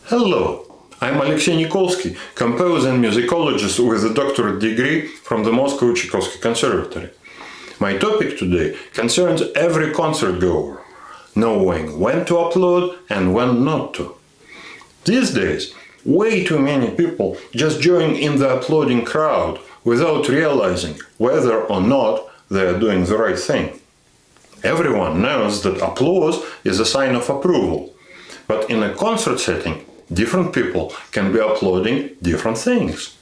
Hello, I'm Alexei Nikolsky, composer and musicologist with a doctorate degree from the Moscow Tchaikovsky Conservatory. My topic today concerns every concert goer, knowing when to applaud and when not to. These days, way too many people just join in the applauding crowd without realizing whether or not they are doing the right thing. Everyone knows that applause is a sign of approval, but in a concert setting, different people can be applauding different things.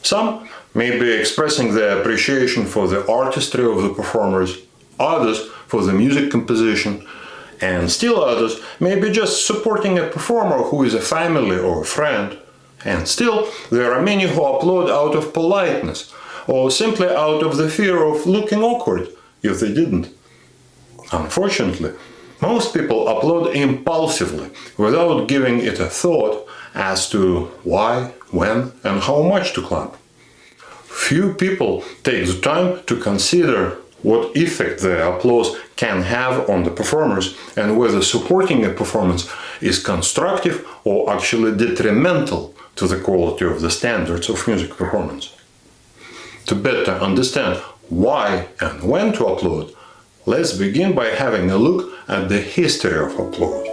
Some may be expressing their appreciation for the artistry of the performers, others for the music composition, and still others may be just supporting a performer who is a family or a friend. And still, there are many who applaud out of politeness, or simply out of the fear of looking awkward if they didn't. Unfortunately, most people applaud impulsively, without giving it a thought as to why, when, and how much to clap. Few people take the time to consider what effect their applause can have on the performers and whether supporting a performance is constructive or actually detrimental to the quality of the standards of music performance. To better understand why and when to applaud, let's begin by having a look at the history of applause.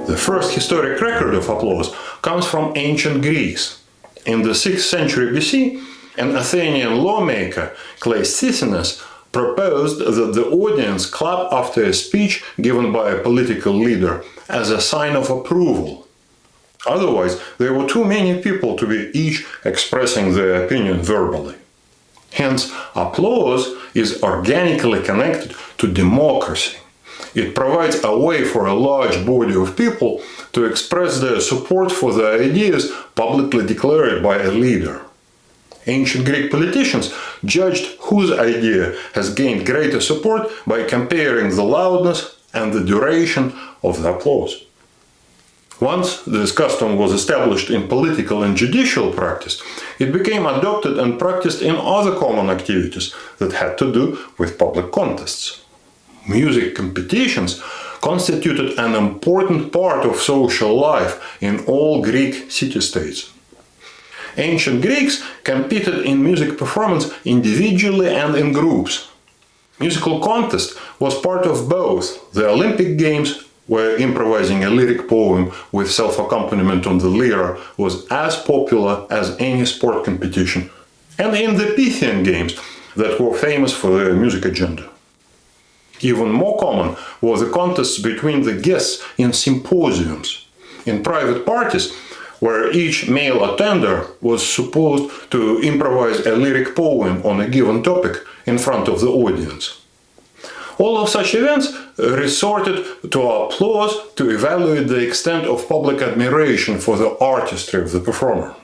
The first historic record of applause comes from ancient Greece. In the 6th century BC, an Athenian lawmaker, Cleisthenes, proposed that the audience clap after a speech given by a political leader as a sign of approval. Otherwise, there were too many people to be each expressing their opinion verbally. Hence, applause is organically connected to democracy. It provides a way for a large body of people to express their support for the ideas publicly declared by a leader. Ancient Greek politicians judged whose idea has gained greater support by comparing the loudness and the duration of the applause. Once this custom was established in political and judicial practice, it became adopted and practiced in other common activities that had to do with public contests. Music competitions constituted an important part of social life in all Greek city-states. Ancient Greeks competed in music performance individually and in groups. Musical contest was part of both the Olympic Games, where improvising a lyric poem with self-accompaniment on the lyre was as popular as any sport competition, and in the Pythian Games that were famous for their music agenda. Even more common were the contests between the guests in symposiums, in private parties, where each male attender was supposed to improvise a lyric poem on a given topic in front of the audience. All of such events resorted to applause to evaluate the extent of public admiration for the artistry of the performer.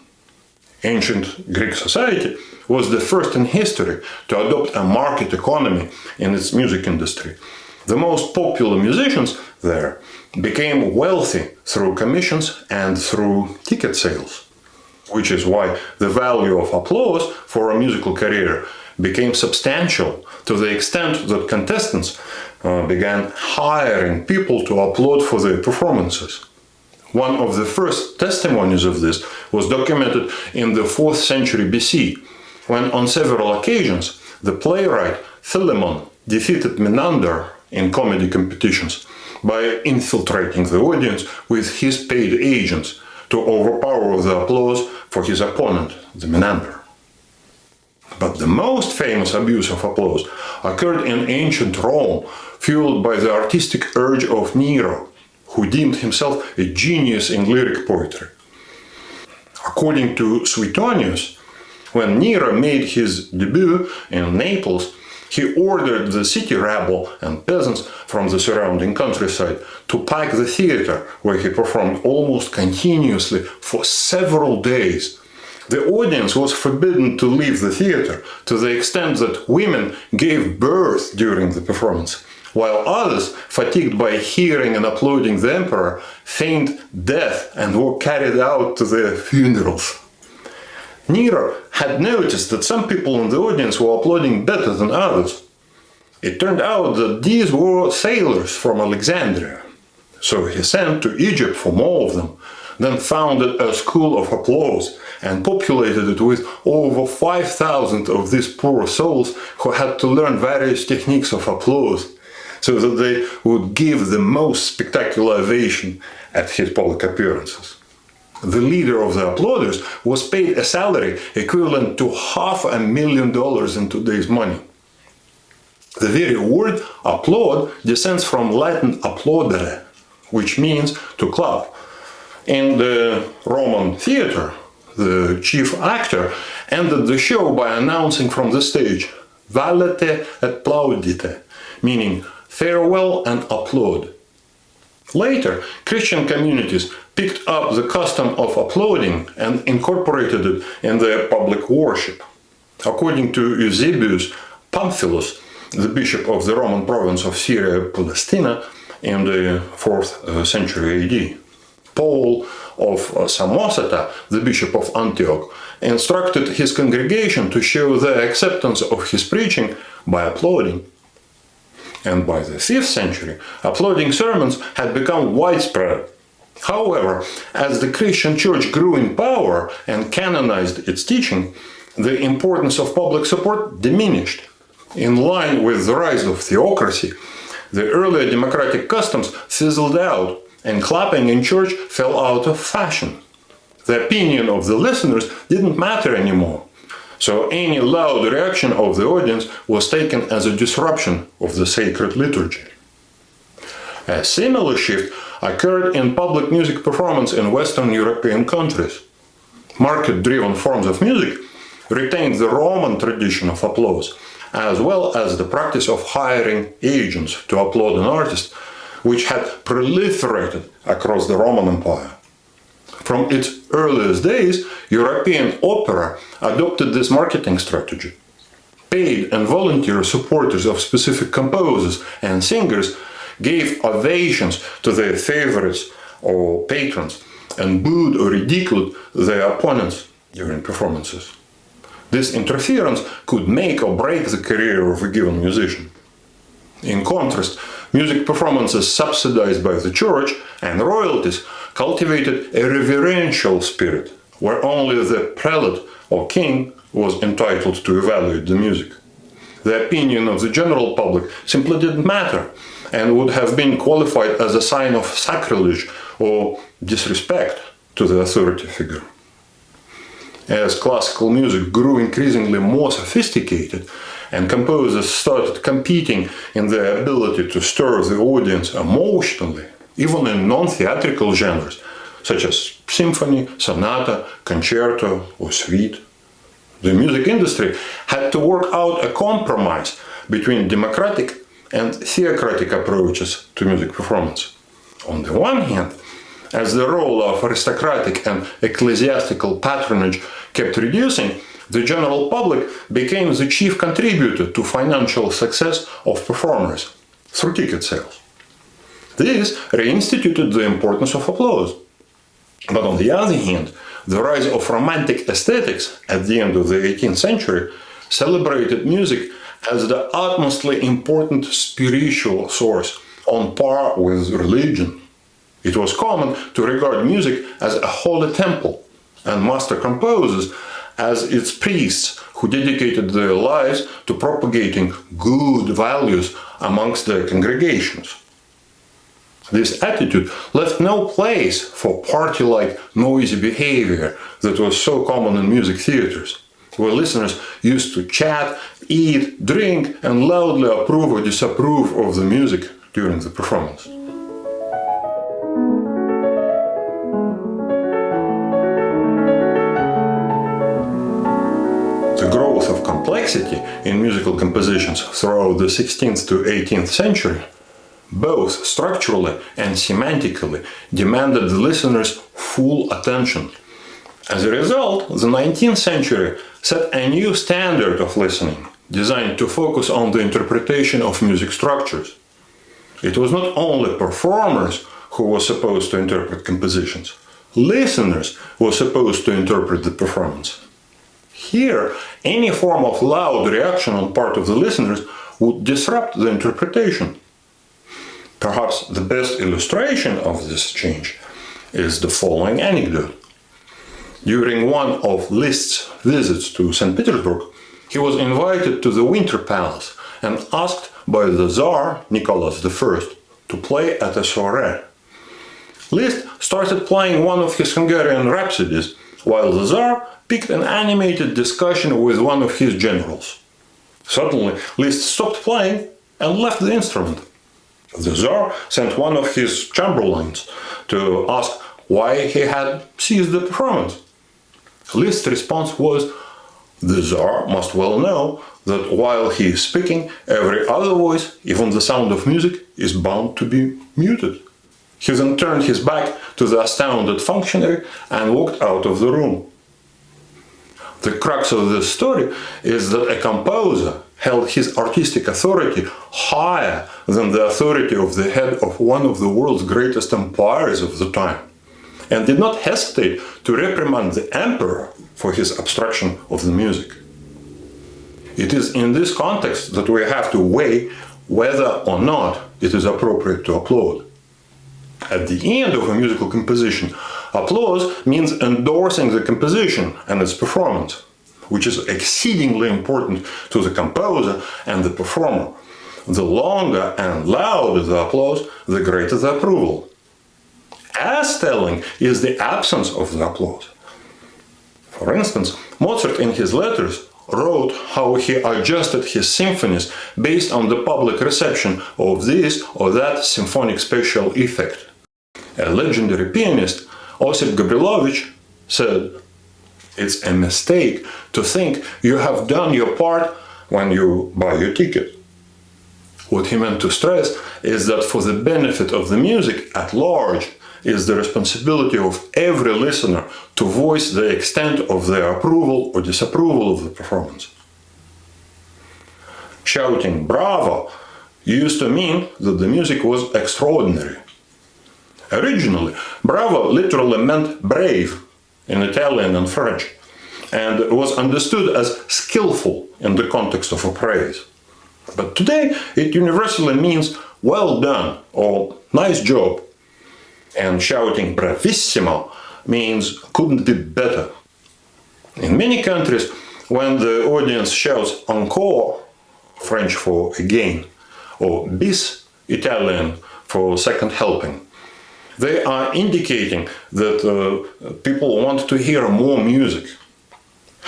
Ancient Greek society was the first in history to adopt a market economy in its music industry. The most popular musicians there became wealthy through commissions and through ticket sales, which is why the value of applause for a musical career became substantial to the extent that contestants began hiring people to applaud for their performances. One of the first testimonies of this was documented in the 4th century BC, when on several occasions the playwright Philemon defeated Menander in comedy competitions by infiltrating the audience with his paid agents to overpower the applause for his opponent, the Menander. But the most famous abuse of applause occurred in ancient Rome, fueled by the artistic urge of Nero, who deemed himself a genius in lyric poetry. According to Suetonius, when Nero made his debut in Naples, he ordered the city rabble and peasants from the surrounding countryside to pack the theater, where he performed almost continuously for several days. The audience was forbidden to leave the theater to the extent that women gave birth during the performance, while others, fatigued by hearing and applauding the emperor, feigned death and were carried out to their funerals. Nero had noticed that some people in the audience were applauding better than others. It turned out that these were sailors from Alexandria. So he sent to Egypt for more of them, then founded a school of applause and populated it with over 5,000 of these poor souls who had to learn various techniques of applause so that they would give the most spectacular ovation at his public appearances. The leader of the applauders was paid a salary equivalent to $500,000 in today's money. The very word applaud descends from Latin applaudere, which means to clap. In the Roman theater, the chief actor ended the show by announcing from the stage, "Valete et plaudite," meaning farewell and applaud. Later, Christian communities picked up the custom of applauding and incorporated it in their public worship. According to Eusebius Pamphilus, the bishop of the Roman province of Syria Palestina in the 4th century AD, Paul of Samosata, the bishop of Antioch, instructed his congregation to show their acceptance of his preaching by applauding. And by the 5th century, applauding sermons had become widespread. However, as the Christian church grew in power and canonized its teaching, the importance of public support diminished. In line with the rise of theocracy, the earlier democratic customs fizzled out, and clapping in church fell out of fashion. The opinion of the listeners didn't matter anymore, so any loud reaction of the audience was taken as a disruption of the sacred liturgy. A similar shift occurred in public music performance in Western European countries. Market-driven forms of music retained the Roman tradition of applause, as well as the practice of hiring agents to applaud an artist, which had proliferated across the Roman Empire. From its earliest days, European opera adopted this marketing strategy. Paid and volunteer supporters of specific composers and singers gave ovations to their favorites or patrons and booed or ridiculed their opponents during performances. This interference could make or break the career of a given musician. In contrast, music performances subsidized by the church and royalties cultivated a reverential spirit, where only the prelate or king was entitled to evaluate the music. The opinion of the general public simply didn't matter and would have been qualified as a sign of sacrilege or disrespect to the authority figure. As classical music grew increasingly more sophisticated and composers started competing in their ability to stir the audience emotionally, even in non-theatrical genres, such as symphony, sonata, concerto, or suite, the music industry had to work out a compromise between democratic and theocratic approaches to music performance. On the one hand, as the role of aristocratic and ecclesiastical patronage kept reducing, the general public became the chief contributor to financial success of performers through ticket sales. This reinstituted the importance of applause. But on the other hand, the rise of romantic aesthetics at the end of the 18th century celebrated music as the utmostly important spiritual source on par with religion. It was common to regard music as a holy temple and master composers as its priests who dedicated their lives to propagating good values amongst their congregations. This attitude left no place for party-like noisy behavior that was so common in music theaters, where listeners used to chat, eat, drink, and loudly approve or disapprove of the music during the performance. The growth of complexity in musical compositions throughout the 16th to 18th century, both structurally and semantically, demanded the listener's full attention. As a result, the 19th century set a new standard of listening, designed to focus on the interpretation of music structures. It was not only performers who were supposed to interpret compositions. Listeners were supposed to interpret the performance. Here, any form of loud reaction on part of the listeners would disrupt the interpretation. Perhaps the best illustration of this change is the following anecdote. During one of Liszt's visits to St. Petersburg, he was invited to the Winter Palace and asked by the Tsar, Nicholas I, to play at a soiree. Liszt started playing one of his Hungarian rhapsodies, while the Tsar picked an animated discussion with one of his generals. Suddenly, Liszt stopped playing and left the instrument. The Tsar sent one of his chamberlains to ask why he had ceased the performance. Liszt's response was, "The Tsar must well know that while he is speaking, every other voice, even the sound of music, is bound to be muted." He then turned his back to the astounded functionary and walked out of the room. The crux of this story is that a composer held his artistic authority higher than the authority of the head of one of the world's greatest empires of the time, and did not hesitate to reprimand the emperor for his obstruction of the music. It is in this context that we have to weigh whether or not it is appropriate to applaud. At the end of a musical composition, applause means endorsing the composition and its performance, which is exceedingly important to the composer and the performer. The longer and louder the applause, the greater the approval. As telling is the absence of the applause. For instance, Mozart in his letters wrote how he adjusted his symphonies based on the public reception of this or that symphonic special effect. A legendary pianist, Osip Gabrilovich, said, "It's a mistake to think you have done your part when you buy your ticket." What he meant to stress is that for the benefit of the music at large is the responsibility of every listener to voice the extent of their approval or disapproval of the performance. Shouting "Bravo!" used to mean that the music was extraordinary. Originally, bravo literally meant brave in Italian and French, and was understood as skillful in the context of a praise. But today, it universally means well done or nice job. And shouting bravissimo means couldn't be better. In many countries, when the audience shouts encore, French for again, or bis, Italian for second helping, they are indicating that people want to hear more music.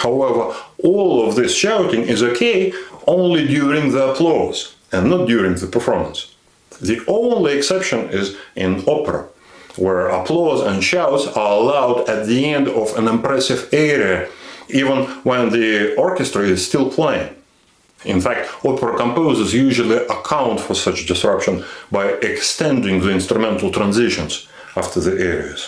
However, all of this shouting is okay only during the applause and not during the performance. The only exception is in opera, where applause and shouts are allowed at the end of an impressive aria, even when the orchestra is still playing. In fact, opera composers usually account for such disruption by extending the instrumental transitions after the arias.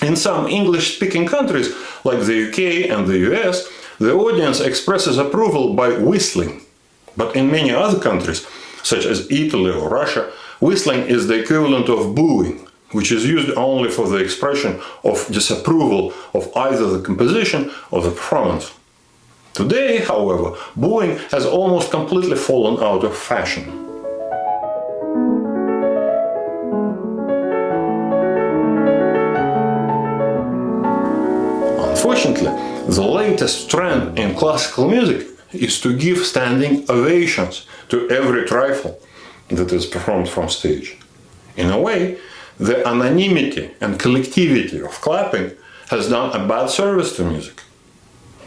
In some English-speaking countries, like the UK and the US, the audience expresses approval by whistling. But in many other countries, such as Italy or Russia, whistling is the equivalent of booing, which is used only for the expression of disapproval of either the composition or the performance. Today, however, booing has almost completely fallen out of fashion. Unfortunately, the latest trend in classical music is to give standing ovations to every trifle that is performed from stage. In a way, the anonymity and collectivity of clapping has done a bad service to music.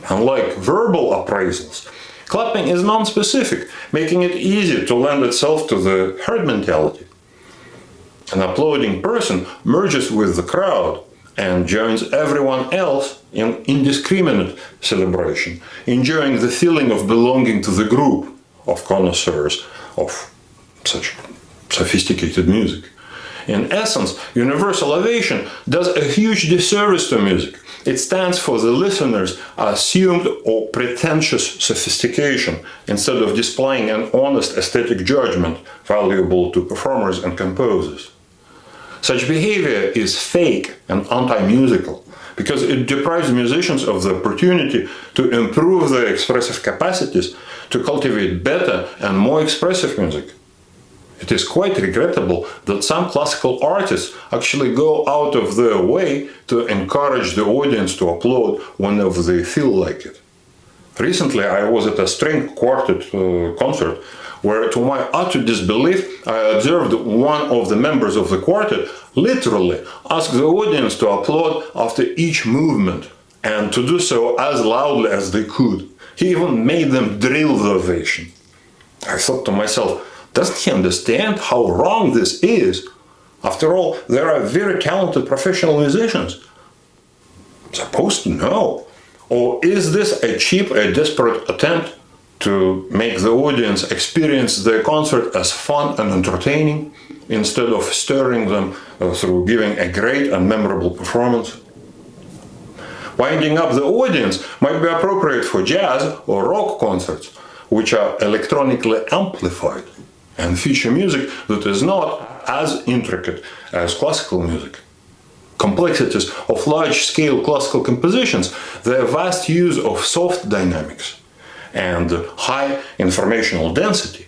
Unlike verbal appraisals, clapping is non-specific, making it easy to lend itself to the herd mentality. An applauding person merges with the crowd and joins everyone else in indiscriminate celebration, enjoying the feeling of belonging to the group of connoisseurs of such sophisticated music. In essence, universal ovation does a huge disservice to music. It stands for the listener's assumed or pretentious sophistication instead of displaying an honest aesthetic judgment valuable to performers and composers. Such behavior is fake and anti-musical because it deprives musicians of the opportunity to improve their expressive capacities, to cultivate better and more expressive music. It is quite regrettable that some classical artists actually go out of their way to encourage the audience to applaud whenever they feel like it. Recently, I was at a string quartet concert where, to my utter disbelief, I observed one of the members of the quartet literally ask the audience to applaud after each movement, and to do so as loudly as they could. He even made them drill the ovation. I thought to myself, doesn't he understand how wrong this is? After all, there are very talented professional musicians. Supposed to know. Or is this a cheap, a desperate attempt to make the audience experience the concert as fun and entertaining, instead of stirring them through giving a great and memorable performance? Winding up the audience might be appropriate for jazz or rock concerts, which are electronically amplified and feature music that is not as intricate as classical music. Complexities of large-scale classical compositions, their vast use of soft dynamics, and high informational density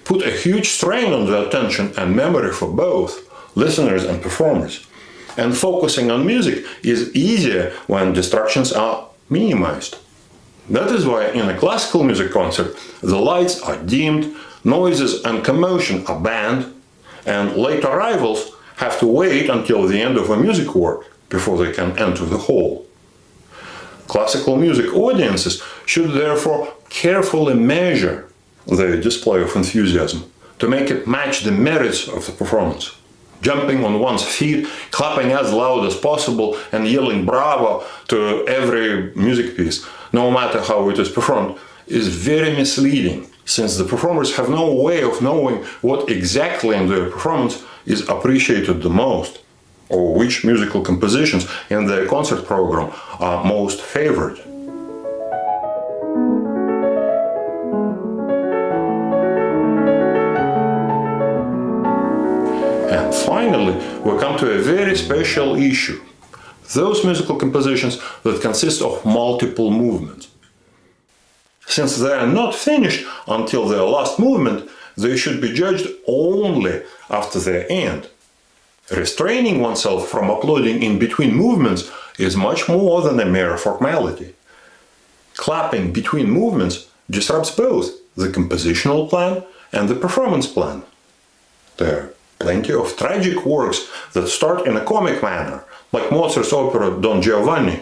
put a huge strain on the attention and memory for both listeners and performers. And focusing on music is easier when distractions are minimized. That is why in a classical music concert, the lights are dimmed, noises and commotion are banned, and late arrivals have to wait until the end of a music work before they can enter the hall. Classical music audiences should therefore carefully measure their display of enthusiasm to make it match the merits of the performance. Jumping on one's feet, clapping as loud as possible, and yelling bravo to every music piece, no matter how it is performed, is very misleading, since the performers have no way of knowing what exactly in their performance is appreciated the most, or which musical compositions in their concert program are most favored. And finally, we come to a very special issue: those musical compositions that consist of multiple movements. Since they are not finished until their last movement, they should be judged only after their end. Restraining oneself from applauding in between movements is much more than a mere formality. Clapping between movements disrupts both the compositional plan and the performance plan. There are plenty of tragic works that start in a comic manner, like Mozart's opera Don Giovanni,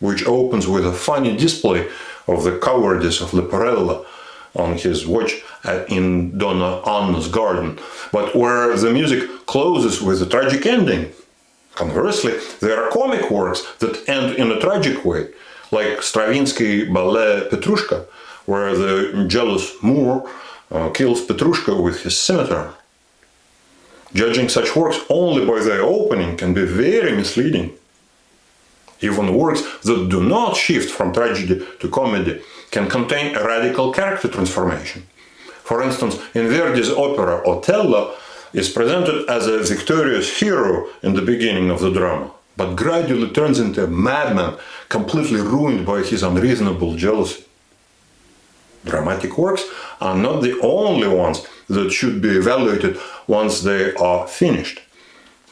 which opens with a funny display of the cowardice of Leporello on his watch in Donna Anna's garden, but where the music closes with a tragic ending. Conversely, there are comic works that end in a tragic way, like Stravinsky ballet Petrushka, where the jealous Moor kills Petrushka with his scimitar. Judging such works only by their opening can be very misleading. Even works that do not shift from tragedy to comedy can contain a radical character transformation. For instance, in Verdi's opera Otello is presented as a victorious hero in the beginning of the drama, but gradually turns into a madman, completely ruined by his unreasonable jealousy. Dramatic works are not the only ones that should be evaluated once they are finished.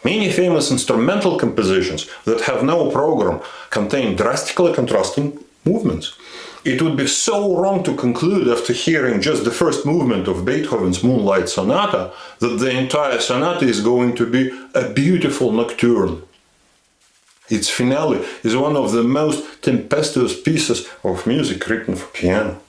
Many famous instrumental compositions that have no program contain drastically contrasting movements. It would be so wrong to conclude after hearing just the first movement of Beethoven's Moonlight Sonata that the entire sonata is going to be a beautiful nocturne. Its finale is one of the most tempestuous pieces of music written for piano.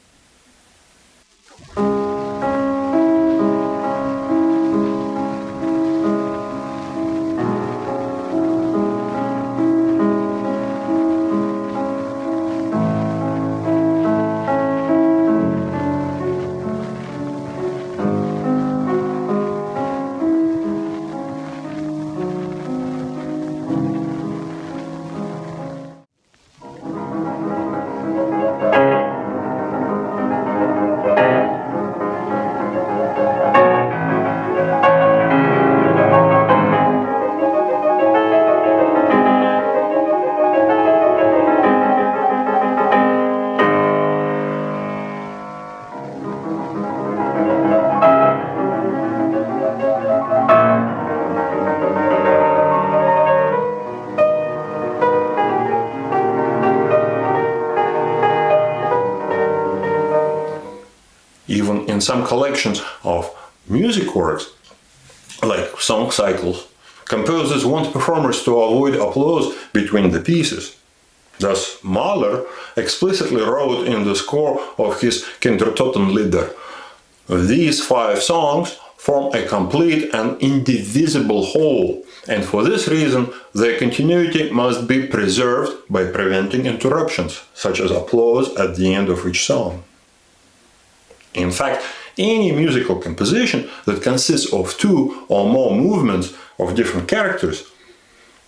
even in some collections of music works, like song cycles, composers want performers to avoid applause between the pieces. Thus, Mahler explicitly wrote in the score of his Kindertotenlieder, "These 5 songs form a complete and indivisible whole, and for this reason their continuity must be preserved by preventing interruptions, such as applause at the end of each song." In fact, any musical composition that consists of 2 or more movements of different characters,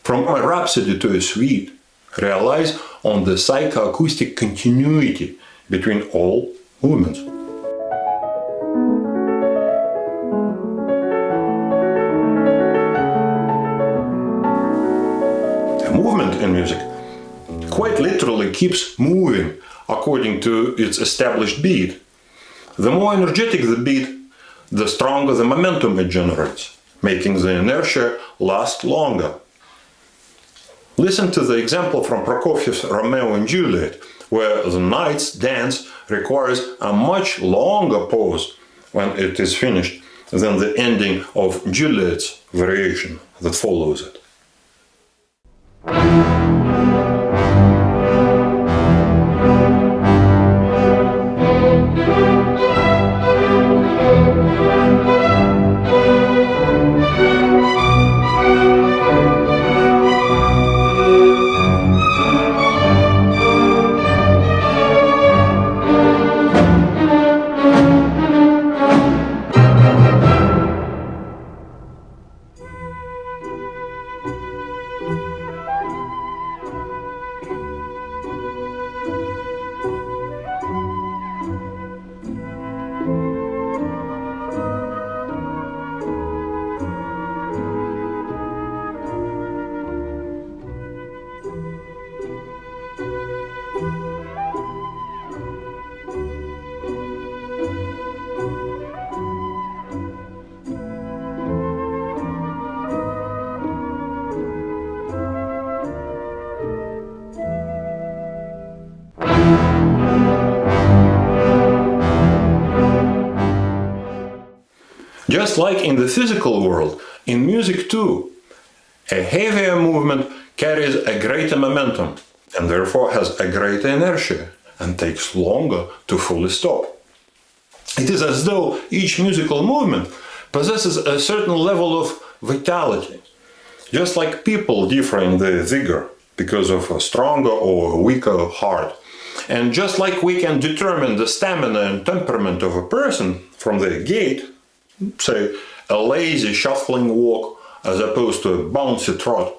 from a rhapsody to a suite, relies on the psychoacoustic continuity between all movements. A movement in music quite literally keeps moving according to its established beat. The more energetic the beat, the stronger the momentum it generates, making the inertia last longer. Listen to the example from Prokofiev's Romeo and Juliet, where the knight's dance requires a much longer pause when it is finished than the ending of Juliet's variation that follows it. Just like in the physical world, in music too, a heavier movement carries a greater momentum and therefore has a greater inertia and takes longer to fully stop. It is as though each musical movement possesses a certain level of vitality, just like people differ in their vigor because of a stronger or weaker heart. And just like we can determine the stamina and temperament of a person from their gait, say a lazy shuffling walk as opposed to a bouncy trot,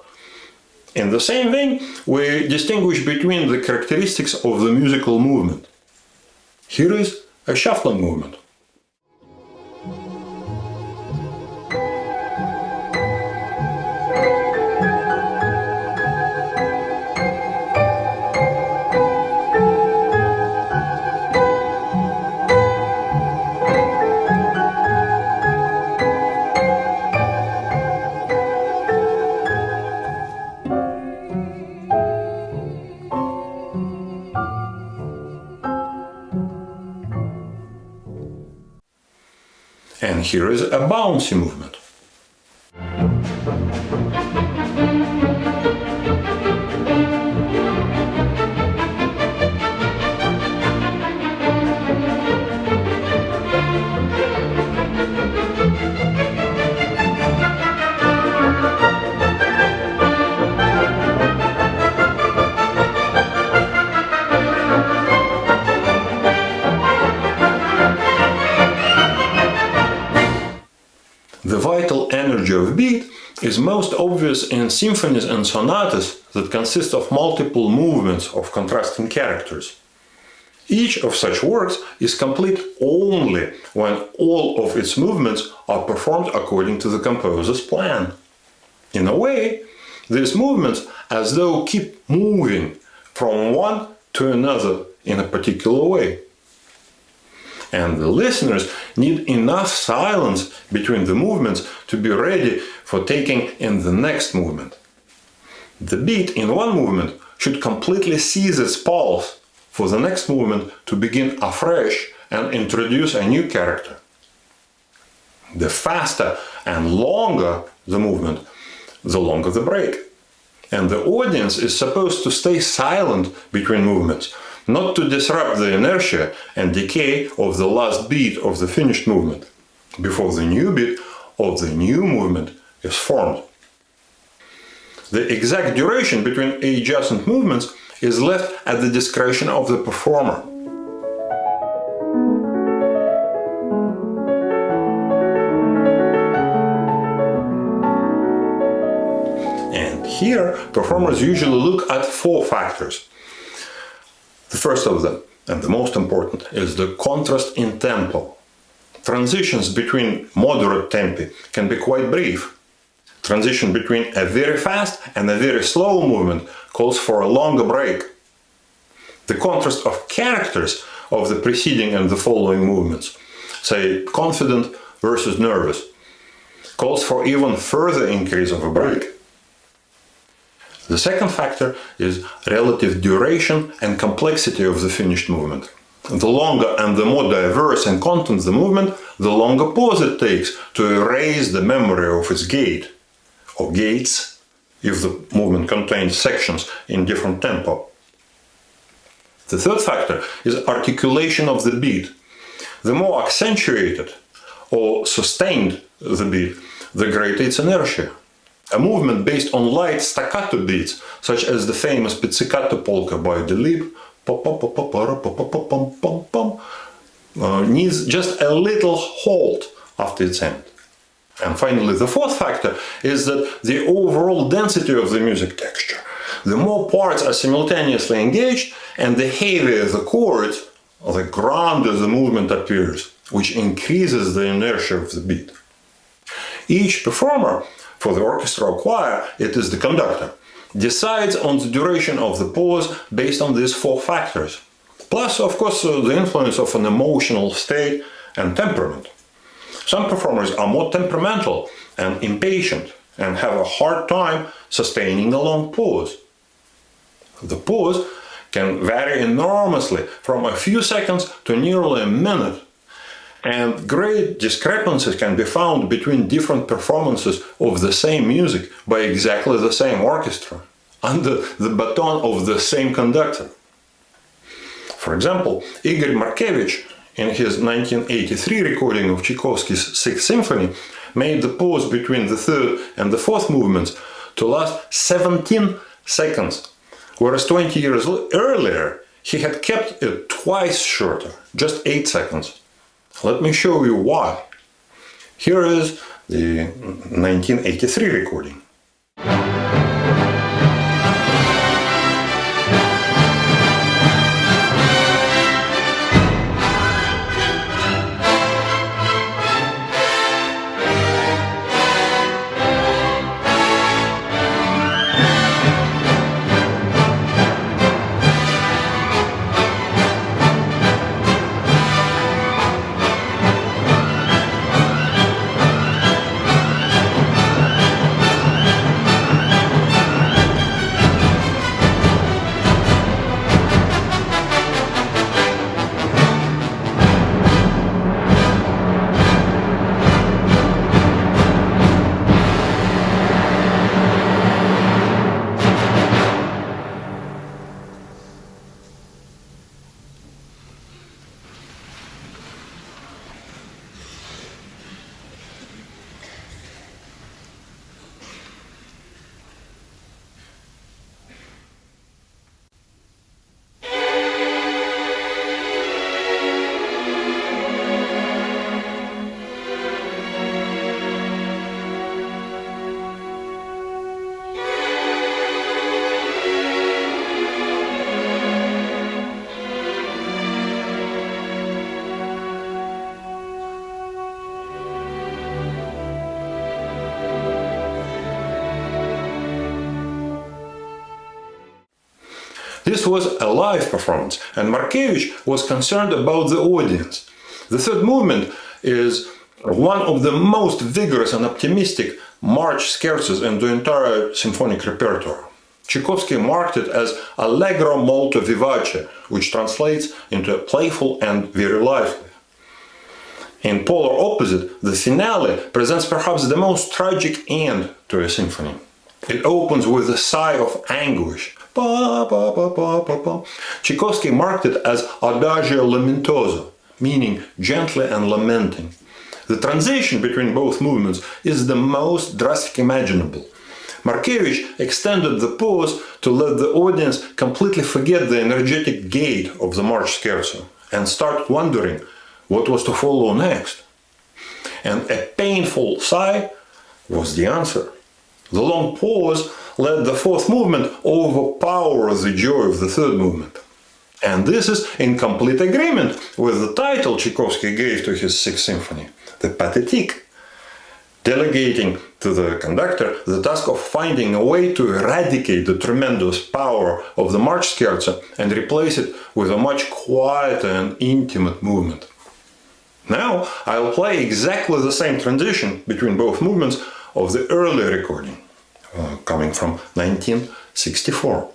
in the same vein we distinguish between the characteristics of the musical movement. Here is a shuffling movement. And here is a bouncy movement. The vital energy of beat is most obvious in symphonies and sonatas that consist of multiple movements of contrasting characters. Each of such works is complete only when all of its movements are performed according to the composer's plan. In a way, these movements as though keep moving from one to another in a particular way. And the listeners need enough silence between the movements to be ready for taking in the next movement. The beat in one movement should completely cease its pulse for the next movement to begin afresh and introduce a new character. The faster and longer the movement, the longer the break. And the audience is supposed to stay silent between movements, not to disrupt the inertia and decay of the last beat of the finished movement, before the new beat of the new movement is formed. The exact duration between adjacent movements is left at the discretion of the performer. And here, performers usually look at 4 factors. The first of them, and the most important, is the contrast in tempo. Transitions between moderate tempi can be quite brief. Transition between a very fast and a very slow movement calls for a longer break. The contrast of characters of the preceding and the following movements, say confident versus nervous, calls for even further increase of a break. The second factor is relative duration and complexity of the finished movement. The longer and the more diverse in content the movement, the longer pause it takes to erase the memory of its gait, or gaits, if the movement contains sections in different tempo. The third factor is articulation of the beat. The more accentuated or sustained the beat, the greater its inertia. A movement based on light staccato beats, such as the famous pizzicato polka by Delibes, needs just a little halt after its end. And finally, the fourth factor is that the overall density of the music texture. The more parts are simultaneously engaged and the heavier the chords, the grander the movement appears, which increases the inertia of the beat. Each performer, for the orchestra or choir, it is the conductor, decides on the duration of the pause based on these 4 factors. Plus, of course, the influence of an emotional state and temperament. Some performers are more temperamental and impatient and have a hard time sustaining a long pause. The pause can vary enormously from a few seconds to nearly a minute, and great discrepancies can be found between different performances of the same music by exactly the same orchestra, under the baton of the same conductor. For example, Igor Markevich, in his 1983 recording of Tchaikovsky's Sixth Symphony, made the pause between the third and the fourth movements to last 17 seconds, whereas 20 years earlier he had kept it twice shorter, just 8 seconds. Let me show you why. Here is the 1983 recording. This was a live performance, and Markevich was concerned about the audience. The third movement is one of the most vigorous and optimistic march scherzos in the entire symphonic repertoire. Tchaikovsky marked it as allegro molto vivace, which translates into playful and very lively. In polar opposite, the finale presents perhaps the most tragic end to a symphony. It opens with a sigh of anguish. Pa, pa, pa, pa, pa, pa. Tchaikovsky marked it as adagio lamentoso, meaning gently and lamenting. The transition between both movements is the most drastic imaginable. Markevich extended the pause to let the audience completely forget the energetic gait of the March Scherzo and start wondering what was to follow next. And a painful sigh was the answer. The long pause let the fourth movement overpower the joy of the third movement. And this is in complete agreement with the title Tchaikovsky gave to his Sixth Symphony, the Pathétique, delegating to the conductor the task of finding a way to eradicate the tremendous power of the March Scherzo and replace it with a much quieter and intimate movement. Now I'll play exactly the same transition between both movements of the early recording, coming from 1964.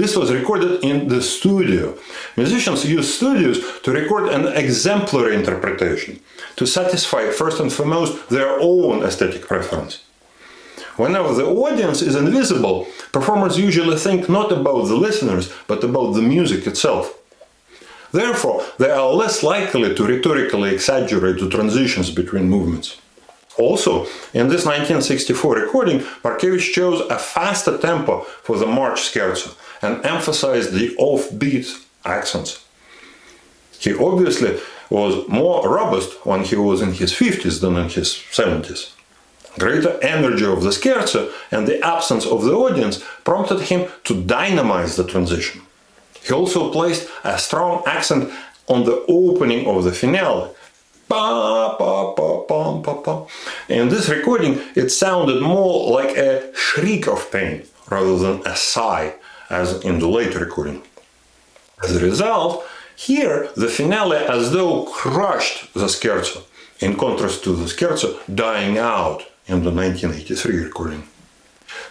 This was recorded in the studio. Musicians use studios to record an exemplary interpretation, to satisfy first and foremost their own aesthetic preference. Whenever the audience is invisible, performers usually think not about the listeners, but about the music itself. Therefore, they are less likely to rhetorically exaggerate the transitions between movements. Also, in this 1964 recording, Markevich chose a faster tempo for the March Scherzo and emphasized the offbeat accents. He obviously was more robust when he was in his 50s than in his 70s. Greater energy of the scherzo and the absence of the audience prompted him to dynamize the transition. He also placed a strong accent on the opening of the finale. Pa, pa, pa, pa, pa, pa. In this recording, it sounded more like a shriek of pain rather than a sigh, as in the later recording. As a result, here the finale as though crushed the scherzo, in contrast to the scherzo dying out in the 1983 recording.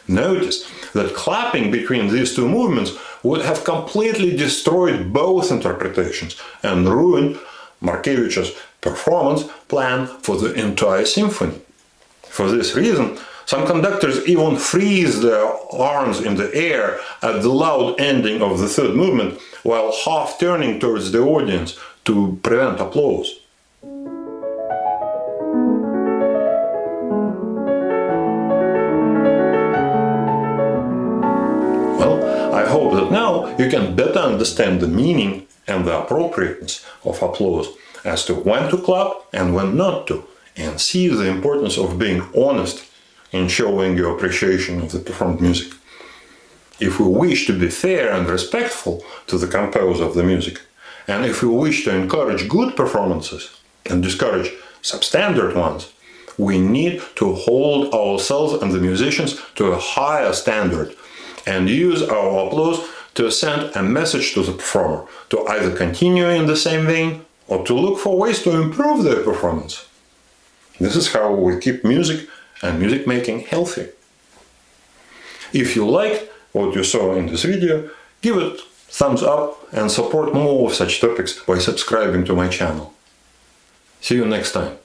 Notice that clapping between these two movements would have completely destroyed both interpretations and ruined Markevich's performance plan for the entire symphony. For this reason, some conductors even freeze their arms in the air at the loud ending of the third movement while half turning towards the audience to prevent applause. Well, I hope that now you can better understand the meaning and the appropriateness of applause as to when to clap and when not to, and see the importance of being honest in showing your appreciation of the performed music. If we wish to be fair and respectful to the composer of the music, and if we wish to encourage good performances and discourage substandard ones, we need to hold ourselves and the musicians to a higher standard and use our applause to send a message to the performer to either continue in the same vein or to look for ways to improve their performance. This is how we keep music and music making healthy. If you liked what you saw in this video, give it thumbs up and support more of such topics by subscribing to my channel. See you next time.